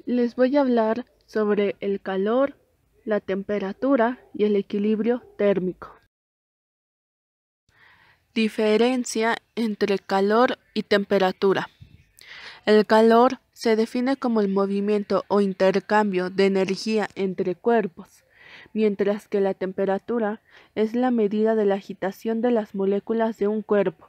Les voy a hablar sobre el calor, la temperatura y el equilibrio térmico. Diferencia entre calor y temperatura. El calor se define como el movimiento o intercambio de energía entre cuerpos, mientras que la temperatura es la medida de la agitación de las moléculas de un cuerpo.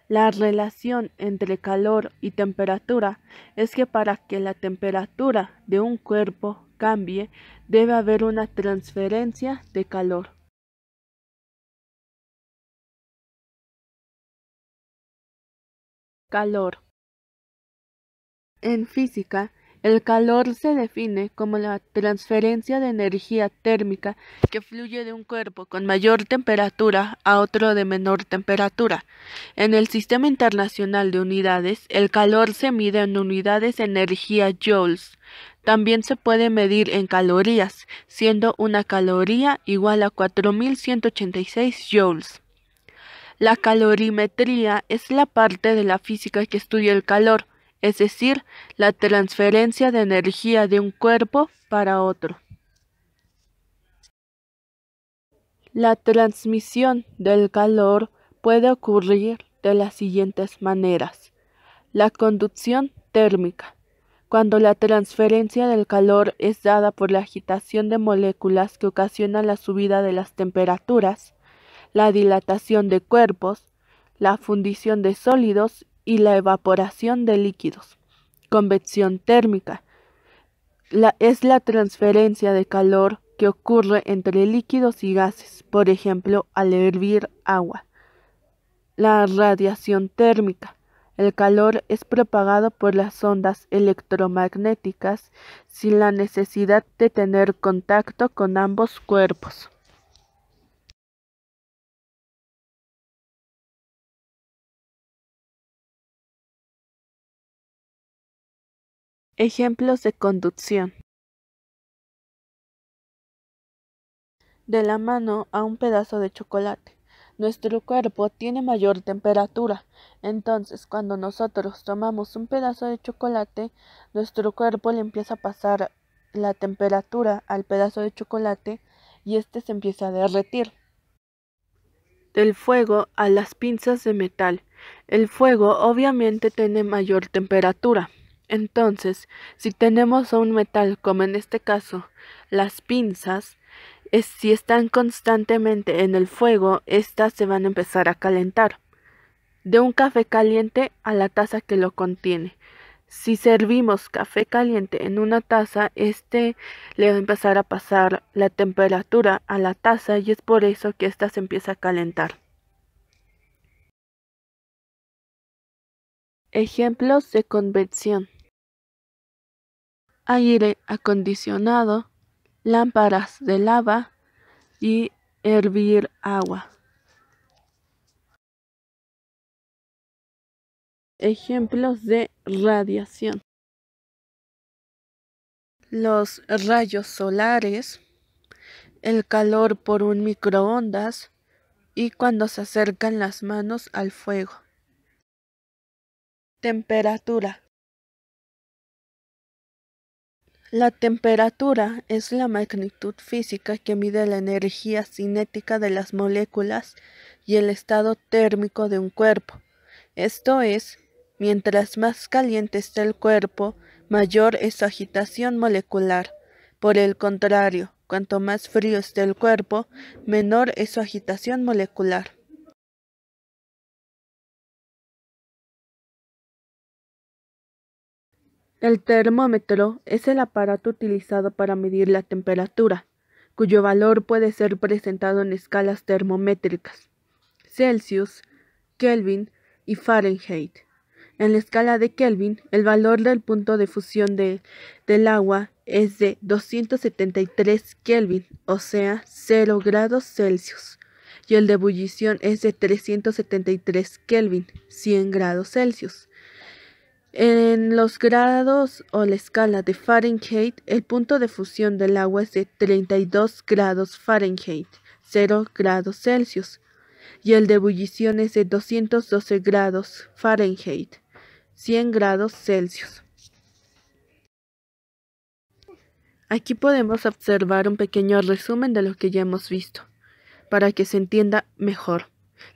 La relación entre calor y temperatura es que para que la temperatura de un cuerpo cambie, debe haber una transferencia de calor. Calor. En física, el calor se define como la transferencia de energía térmica que fluye de un cuerpo con mayor temperatura a otro de menor temperatura. En el Sistema Internacional de Unidades, el calor se mide en unidades de energía joules. También se puede medir en calorías, siendo una caloría igual a 4186 joules. La calorimetría es la parte de la física que estudia el calor, es decir, la transferencia de energía de un cuerpo para otro. La transmisión del calor puede ocurrir de las siguientes maneras. La conducción térmica, cuando la transferencia del calor es dada por la agitación de moléculas que ocasiona la subida de las temperaturas, la dilatación de cuerpos, la fundición de sólidos y la evaporación de líquidos. Convección térmica es la transferencia de calor que ocurre entre líquidos y gases, por ejemplo, al hervir agua. La radiación térmica. El calor es propagado por las ondas electromagnéticas sin la necesidad de tener contacto con ambos cuerpos. Ejemplos de conducción. De la mano a un pedazo de chocolate. Nuestro cuerpo tiene mayor temperatura, entonces cuando nosotros tomamos un pedazo de chocolate, nuestro cuerpo le empieza a pasar la temperatura al pedazo de chocolate y este se empieza a derretir. Del fuego a las pinzas de metal. El fuego obviamente tiene mayor temperatura. Entonces, si tenemos un metal, como en este caso, las pinzas, si están constantemente en el fuego, estas se van a empezar a calentar. De un café caliente a la taza que lo contiene. Si servimos café caliente en una taza, le va a empezar a pasar la temperatura a la taza y es por eso que ésta se empieza a calentar. Ejemplos de convección. Aire acondicionado, lámparas de lava y hervir agua. Ejemplos de radiación. Los rayos solares, el calor por un microondas y cuando se acercan las manos al fuego. Temperatura. La temperatura es la magnitud física que mide la energía cinética de las moléculas y el estado térmico de un cuerpo. Esto es, mientras más caliente está el cuerpo, mayor es su agitación molecular. Por el contrario, cuanto más frío esté el cuerpo, menor es su agitación molecular. El termómetro es el aparato utilizado para medir la temperatura, cuyo valor puede ser presentado en escalas termométricas: Celsius, Kelvin y Fahrenheit. En la escala de Kelvin, el valor del punto de fusión del agua es de 273 Kelvin, o sea, 0 grados Celsius, y el de ebullición es de 373 Kelvin, 100 grados Celsius. En los grados o la escala de Fahrenheit, el punto de fusión del agua es de 32 grados Fahrenheit, 0 grados Celsius, y el de ebullición es de 212 grados Fahrenheit, 100 grados Celsius. Aquí podemos observar un pequeño resumen de lo que ya hemos visto, para que se entienda mejor.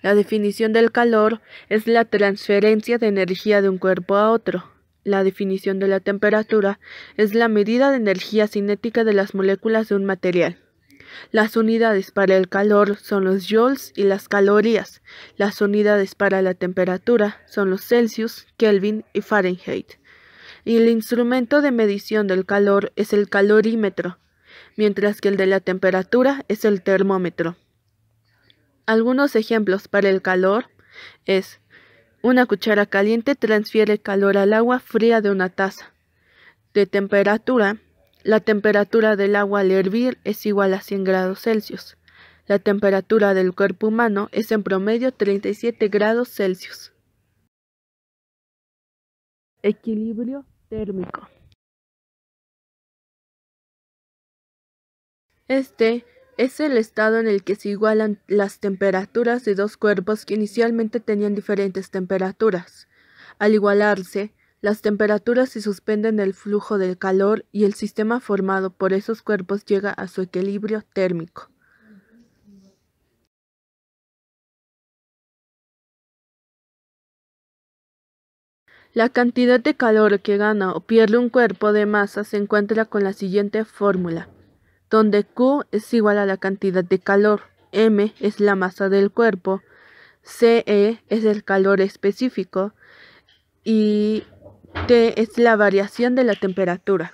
La definición del calor es la transferencia de energía de un cuerpo a otro. La definición de la temperatura es la medida de energía cinética de las moléculas de un material. Las unidades para el calor son los joules y las calorías. Las unidades para la temperatura son los Celsius, Kelvin y Fahrenheit. Y el instrumento de medición del calor es el calorímetro, mientras que el de la temperatura es el termómetro. Algunos ejemplos para el calor es: una cuchara caliente transfiere calor al agua fría de una taza. De temperatura, la temperatura del agua al hervir es igual a 100 grados Celsius. La temperatura del cuerpo humano es en promedio 37 grados Celsius. Equilibrio térmico. Este es el estado en el que se igualan las temperaturas de dos cuerpos que inicialmente tenían diferentes temperaturas. Al igualarse, las temperaturas se suspenden el flujo del calor y el sistema formado por esos cuerpos llega a su equilibrio térmico. La cantidad de calor que gana o pierde un cuerpo de masa se encuentra con la siguiente fórmula, donde Q es igual a la cantidad de calor, M es la masa del cuerpo, CE es el calor específico y T es la variación de la temperatura.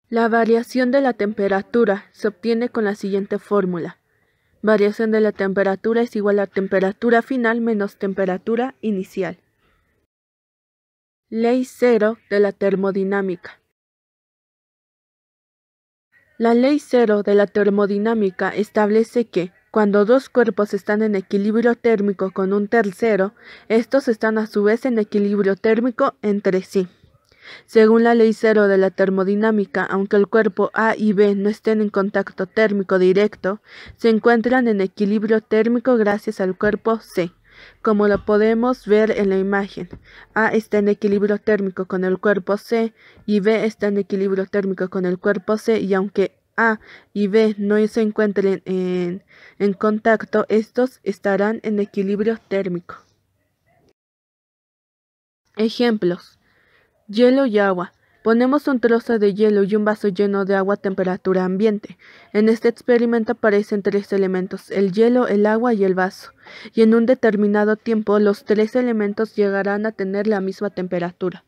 La variación de la temperatura se obtiene con la siguiente fórmula. Variación de la temperatura es igual a temperatura final menos temperatura inicial. Ley cero de la termodinámica. La ley cero de la termodinámica establece que, cuando dos cuerpos están en equilibrio térmico con un tercero, estos están a su vez en equilibrio térmico entre sí. Según la ley cero de la termodinámica, aunque el cuerpo A y B no estén en contacto térmico directo, se encuentran en equilibrio térmico gracias al cuerpo C. Como lo podemos ver en la imagen, A está en equilibrio térmico con el cuerpo C y B está en equilibrio térmico con el cuerpo C, y aunque A y B no se encuentren en contacto, estos estarán en equilibrio térmico. Ejemplos: hielo y agua. Ponemos un trozo de hielo y un vaso lleno de agua a temperatura ambiente. En este experimento aparecen tres elementos: el hielo, el agua y el vaso. Y en un determinado tiempo los tres elementos llegarán a tener la misma temperatura.